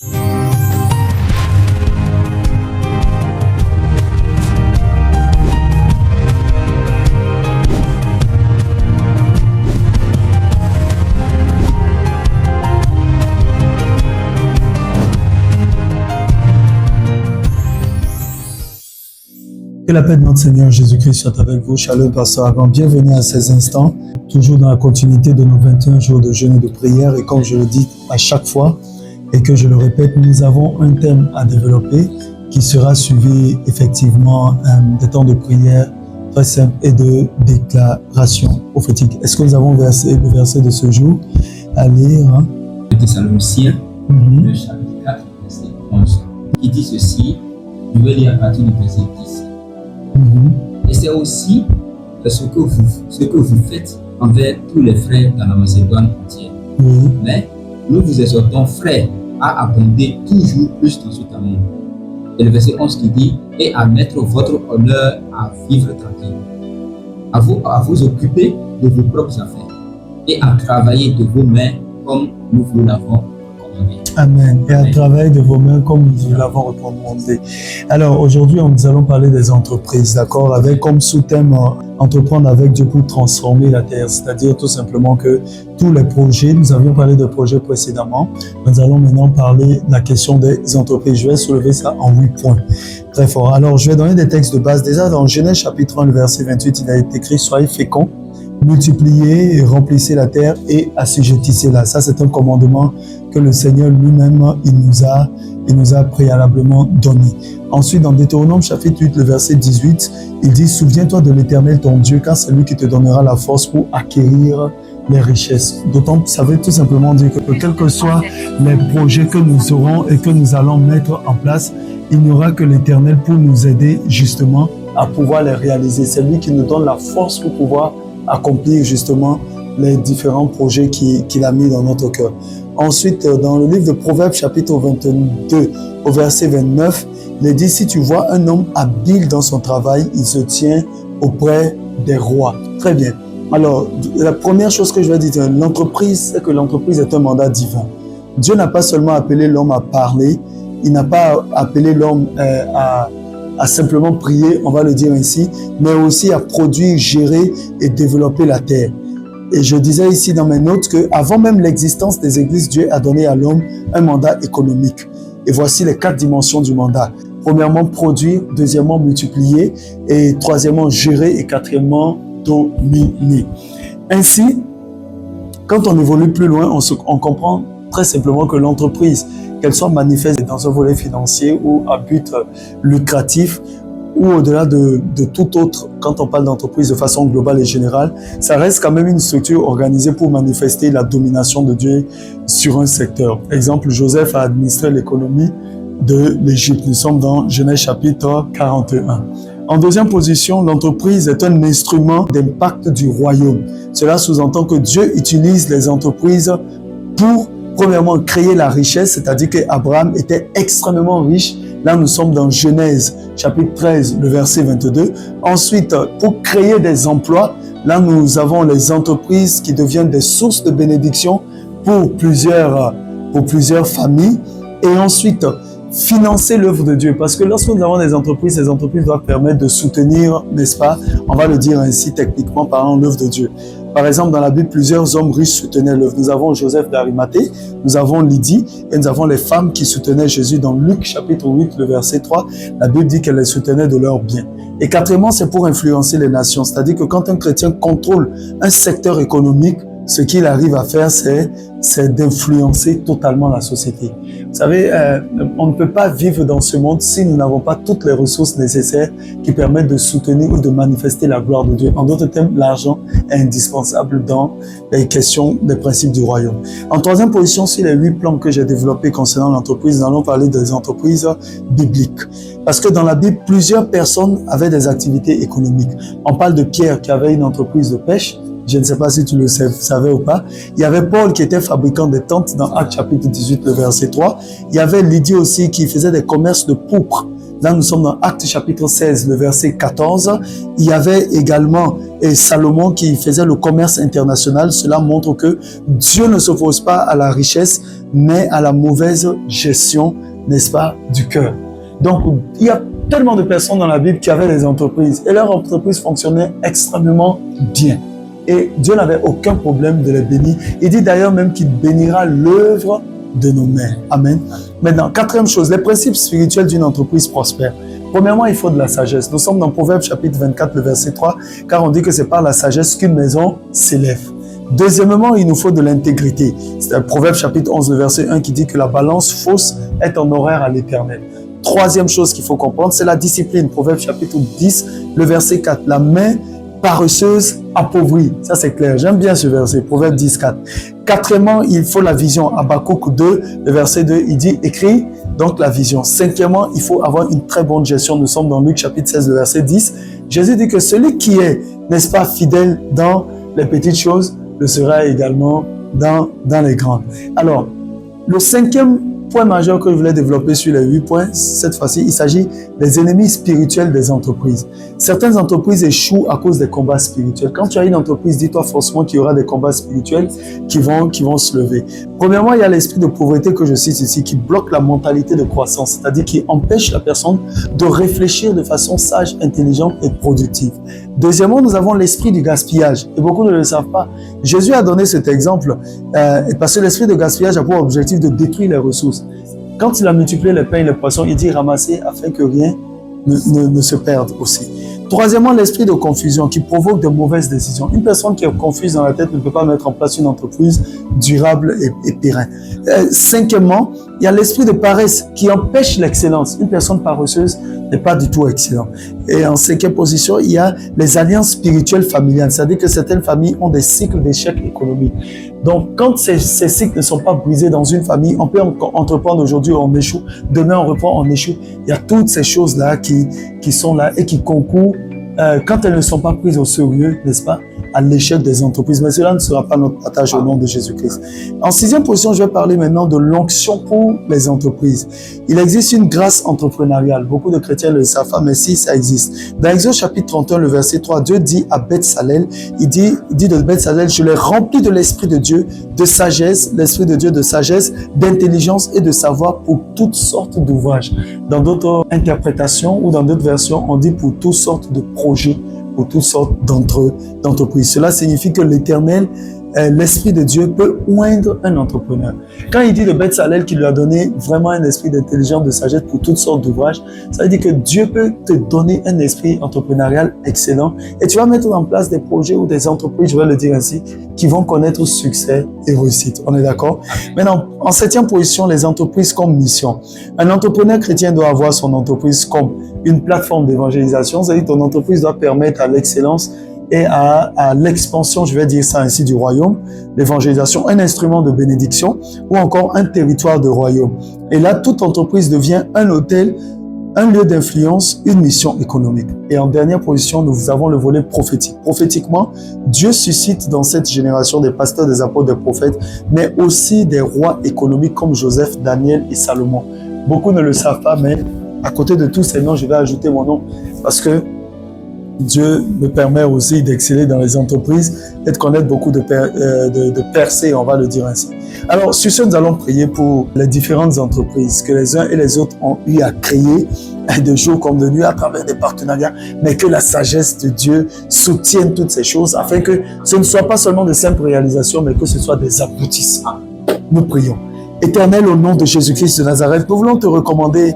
Que la paix de notre Seigneur Jésus-Christ soit avec vous. Shalom, Pasteur Abraham. Bienvenue à ces instants, toujours dans la continuité de nos 21 jours de jeûne et de prière. Et comme je le dis à chaque fois, et que je le répète, nous avons un thème à développer qui sera suivi effectivement des temps de prière très simples et de déclaration prophétique. Est-ce que nous avons le verset de ce jour à lire? Thessaloniciens, le chapitre 4, verset 11, qui dit ceci. Je vais lire à partir du verset 10. Et c'est aussi ce que vous faites envers tous les frères dans la Macédoine entière. Mais nous vous exhortons, frères, à abonder toujours plus dans cet amour. Et le verset 11 qui dit, et à mettre votre honneur à vivre tranquille, à vous occuper de vos propres affaires et à travailler de vos mains comme nous vous l'avons. Amen. Et à travailler de vos mains comme nous l'avons recommandé. Alors aujourd'hui, nous allons parler des entreprises, d'accord, avec comme sous-thème entreprendre avec Dieu pour transformer la terre. C'est-à-dire tout simplement que tous les projets, nous avions parlé de projets précédemment, nous allons maintenant parler de la question des entreprises. Je vais soulever ça en 8 points. Très fort. Alors je vais donner des textes de base. Déjà dans Genèse chapitre 1, le verset 28, il a été écrit « Soyez féconds, multipliez et remplissez la terre et assujettissez-la ». Ça, c'est un commandement que le Seigneur lui-même, il nous a préalablement donné. Ensuite, dans Deutéronome chapitre 8, le verset 18, il dit « Souviens-toi de l'Éternel ton Dieu, car c'est lui qui te donnera la force pour acquérir les richesses. » D'autant, ça veut tout simplement dire que quels que soient les projets que nous aurons et que nous allons mettre en place, il n'y aura que l'Éternel pour nous aider justement à pouvoir les réaliser. C'est lui qui nous donne la force pour pouvoir accomplir justement les différents projets qu'il a mis dans notre cœur. Ensuite, dans le livre de Proverbes, chapitre 22, au verset 29, il dit « Si tu vois un homme habile dans son travail, il se tient auprès des rois. » Très bien. Alors, la première chose que je vais dire, l'entreprise, c'est que l'entreprise est un mandat divin. Dieu n'a pas seulement appelé l'homme à parler, il n'a pas appelé l'homme à simplement prier, on va le dire ainsi, mais aussi à produire, gérer et développer la terre. Et je disais ici dans mes notes qu'avant même l'existence des églises, Dieu a donné à l'homme un mandat économique. Et voici les 4 dimensions du mandat. Premièrement, produire. Deuxièmement, multiplier. Et troisièmement, gérer. Et quatrièmement, dominer. Ainsi, quand on évolue plus loin, on comprend très simplement que l'entreprise, qu'elle soit manifeste dans un volet financier ou à but lucratif, ou au-delà de tout autre, quand on parle d'entreprise de façon globale et générale, ça reste quand même une structure organisée pour manifester la domination de Dieu sur un secteur. Exemple, Joseph a administré l'économie de l'Égypte. Nous sommes dans Genèse chapitre 41. En deuxième position, l'entreprise est un instrument d'impact du royaume. Cela sous-entend que Dieu utilise les entreprises pour, premièrement, créer la richesse, c'est-à-dire qu'Abraham était extrêmement riche. Là, nous sommes dans Genèse, chapitre 13, le verset 22. Ensuite, pour créer des emplois, là, nous avons les entreprises qui deviennent des sources de bénédiction pour plusieurs familles. Et ensuite, financer l'œuvre de Dieu. Parce que lorsque nous avons des entreprises, ces entreprises doivent permettre de soutenir, n'est-ce pas, on va le dire ainsi techniquement parlant, l'œuvre de Dieu. Par exemple, dans la Bible, plusieurs hommes riches soutenaient l'œuvre. Nous avons Joseph d'Arimathée, nous avons Lydie et nous avons les femmes qui soutenaient Jésus. Dans Luc chapitre 8, le verset 3, la Bible dit qu'elles les soutenaient de leurs biens. Et quatrièmement, c'est pour influencer les nations. C'est-à-dire que quand un chrétien contrôle un secteur économique, ce qu'il arrive à faire, c'est d'influencer totalement la société. Vous savez, on ne peut pas vivre dans ce monde si nous n'avons pas toutes les ressources nécessaires qui permettent de soutenir ou de manifester la gloire de Dieu. En d'autres termes, l'argent est indispensable dans les questions des principes du royaume. En troisième position, sur les 8 plans que j'ai développés concernant l'entreprise, nous allons parler des entreprises bibliques. Parce que dans la Bible, plusieurs personnes avaient des activités économiques. On parle de Pierre qui avait une entreprise de pêche. Je ne sais pas si tu le savais ou pas. Il y avait Paul qui était fabricant de tentes dans Actes chapitre 18, le verset 3. Il y avait Lydie aussi qui faisait des commerces de pourpre. Là, nous sommes dans Actes chapitre 16, le verset 14. Il y avait également Salomon qui faisait le commerce international. Cela montre que Dieu ne s'oppose pas à la richesse, mais à la mauvaise gestion, n'est-ce pas, du cœur. Donc, il y a tellement de personnes dans la Bible qui avaient des entreprises et leur entreprise fonctionnait extrêmement bien. Et Dieu n'avait aucun problème de les bénir. Il dit d'ailleurs même qu'il bénira l'œuvre de nos mains. Amen. Maintenant, quatrième chose, les principes spirituels d'une entreprise prospère. Premièrement, il faut de la sagesse. Nous sommes dans Proverbes chapitre 24, le verset 3, car on dit que c'est par la sagesse qu'une maison s'élève. Deuxièmement, il nous faut de l'intégrité. C'est le Proverbe chapitre 11, le verset 1 qui dit que la balance fausse est en horreur à l'Éternel. Troisième chose qu'il faut comprendre, c'est la discipline. Proverbe chapitre 10, le verset 4. La main paresseuse appauvrie. Ça, c'est clair. J'aime bien ce verset. Proverbe 10, 4. Quatrièmement, il faut la vision. Habakkuk 2, le verset 2, il dit écris donc la vision. Cinquièmement, il faut avoir une très bonne gestion. Nous sommes dans Luc chapitre 16, le verset 10. Jésus dit que celui qui est, n'est-ce pas, fidèle dans les petites choses, le sera également dans les grandes. Alors, le cinquième point majeur que je voulais développer sur les 8 points, cette fois-ci, il s'agit des ennemis spirituels des entreprises. Certaines entreprises échouent à cause des combats spirituels. Quand tu as une entreprise, dis-toi forcément qu'il y aura des combats spirituels qui vont se lever. Premièrement, il y a l'esprit de pauvreté que je cite ici, qui bloque la mentalité de croissance, c'est-à-dire qui empêche la personne de réfléchir de façon sage, intelligente et productive. Deuxièmement, nous avons l'esprit du gaspillage, et beaucoup ne le savent pas. Jésus a donné cet exemple, parce que l'esprit de gaspillage a pour objectif de détruire les ressources. Quand il a multiplié les pains et les poissons, il dit ramasser afin que rien ne se perde aussi. Troisièmement, l'esprit de confusion qui provoque de mauvaises décisions. Une personne qui est confuse dans la tête ne peut pas mettre en place une entreprise durable et pérenne. Cinquièmement, il y a l'esprit de paresse qui empêche l'excellence. Une personne paresseuse n'est pas du tout excellente. Et en cinquième position, il y a les alliances spirituelles familiales. C'est-à-dire que certaines familles ont des cycles d'échecs économiques. Donc, quand ces cycles ne sont pas brisés dans une famille, on peut entreprendre aujourd'hui, on échoue, demain on reprend, on échoue. Il y a toutes ces choses-là qui sont là et qui concourent, quand elles ne sont pas prises au sérieux, n'est-ce pas, à l'échec des entreprises. Mais cela ne sera pas notre partage au nom de Jésus-Christ. En sixième position, je vais parler maintenant de l'onction pour les entreprises. Il existe une grâce entrepreneuriale. Beaucoup de chrétiens ne le savent pas, mais si, ça existe. Dans Exode chapitre 31, le verset 3, Dieu dit à Beth-Salel, il dit de Beth-Salel, je l'ai rempli de l'Esprit de Dieu, de sagesse, l'Esprit de Dieu de sagesse, d'intelligence et de savoir pour toutes sortes d'ouvrages. Dans d'autres interprétations ou dans d'autres versions, on dit pour toutes sortes de projets, pour toutes sortes d'entreprises. Cela signifie que l'Éternel, l'Esprit de Dieu peut oindre un entrepreneur. Quand il dit de Beth-Salel qu'il lui a donné vraiment un esprit d'intelligence, de sagesse pour toutes sortes d'ouvrages, ça veut dire que Dieu peut te donner un esprit entrepreneurial excellent et tu vas mettre en place des projets ou des entreprises, je vais le dire ainsi, qui vont connaître succès et réussite. On est d'accord? Maintenant, en septième position, les entreprises comme mission. Un entrepreneur chrétien doit avoir son entreprise comme une plateforme d'évangélisation, c'est-à-dire que ton entreprise doit permettre à l'excellence et à l'expansion, je vais dire ça ainsi, du royaume, l'évangélisation, un instrument de bénédiction ou encore un territoire de royaume. Et là, toute entreprise devient un hôtel, un lieu d'influence, une mission économique. Et en dernière position, nous avons le volet prophétique. Prophétiquement, Dieu suscite dans cette génération des pasteurs, des apôtres, des prophètes, mais aussi des rois économiques comme Joseph, Daniel et Salomon. Beaucoup ne le savent pas, mais à côté de tous ces noms, je vais ajouter mon nom parce que Dieu me permet aussi d'exceller dans les entreprises et de connaître beaucoup de percées, on va le dire ainsi. Alors, sur ce, nous allons prier pour les différentes entreprises que les uns et les autres ont eu à créer de jour comme de nuit à travers des partenariats, mais que la sagesse de Dieu soutienne toutes ces choses afin que ce ne soit pas seulement de simples réalisations, mais que ce soit des aboutissements. Nous prions. Éternel, au nom de Jésus-Christ de Nazareth, nous voulons te recommander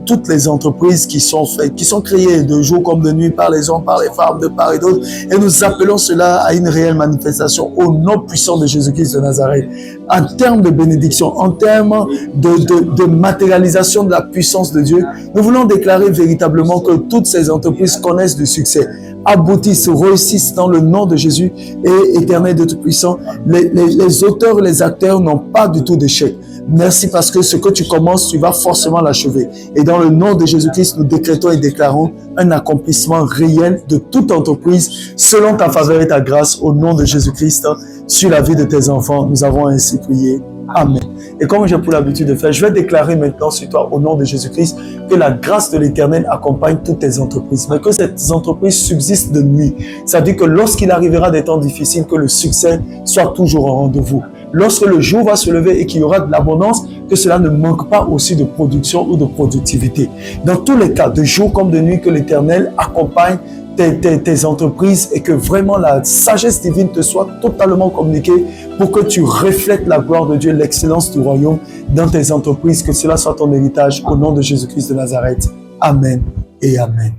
toutes les entreprises qui sont créées de jour comme de nuit par les hommes, par les femmes, de part et d'autre. Et nous appelons cela à une réelle manifestation au nom puissant de Jésus-Christ de Nazareth. En termes de bénédiction, en termes de matérialisation de la puissance de Dieu, nous voulons déclarer véritablement que toutes ces entreprises connaissent du succès, aboutissent, réussissent dans le nom de Jésus. Et Éternel de Tout-Puissant, les auteurs, les acteurs n'ont pas du tout d'échec. Merci parce que ce que tu commences, tu vas forcément l'achever. Et dans le nom de Jésus-Christ, nous décrétons et déclarons un accomplissement réel de toute entreprise selon ta faveur et ta grâce au nom de Jésus-Christ sur la vie de tes enfants. Nous avons ainsi prié. Amen. Et comme j'ai pour l'habitude de faire, je vais déclarer maintenant sur toi au nom de Jésus-Christ que la grâce de l'Éternel accompagne toutes tes entreprises, mais que ces entreprises subsistent de nuit. Ça veut dire que lorsqu'il arrivera des temps difficiles, que le succès soit toujours au rendez-vous. lorsque le jour va se lever et qu'il y aura de l'abondance, que cela ne manque pas aussi de production ou de productivité. Dans tous les cas, de jour comme de nuit, que l'Éternel accompagne tes entreprises et que vraiment la sagesse divine te soit totalement communiquée pour que tu reflètes la gloire de Dieu, l'excellence du royaume dans tes entreprises, que cela soit ton héritage au nom de Jésus-Christ de Nazareth. Amen et Amen.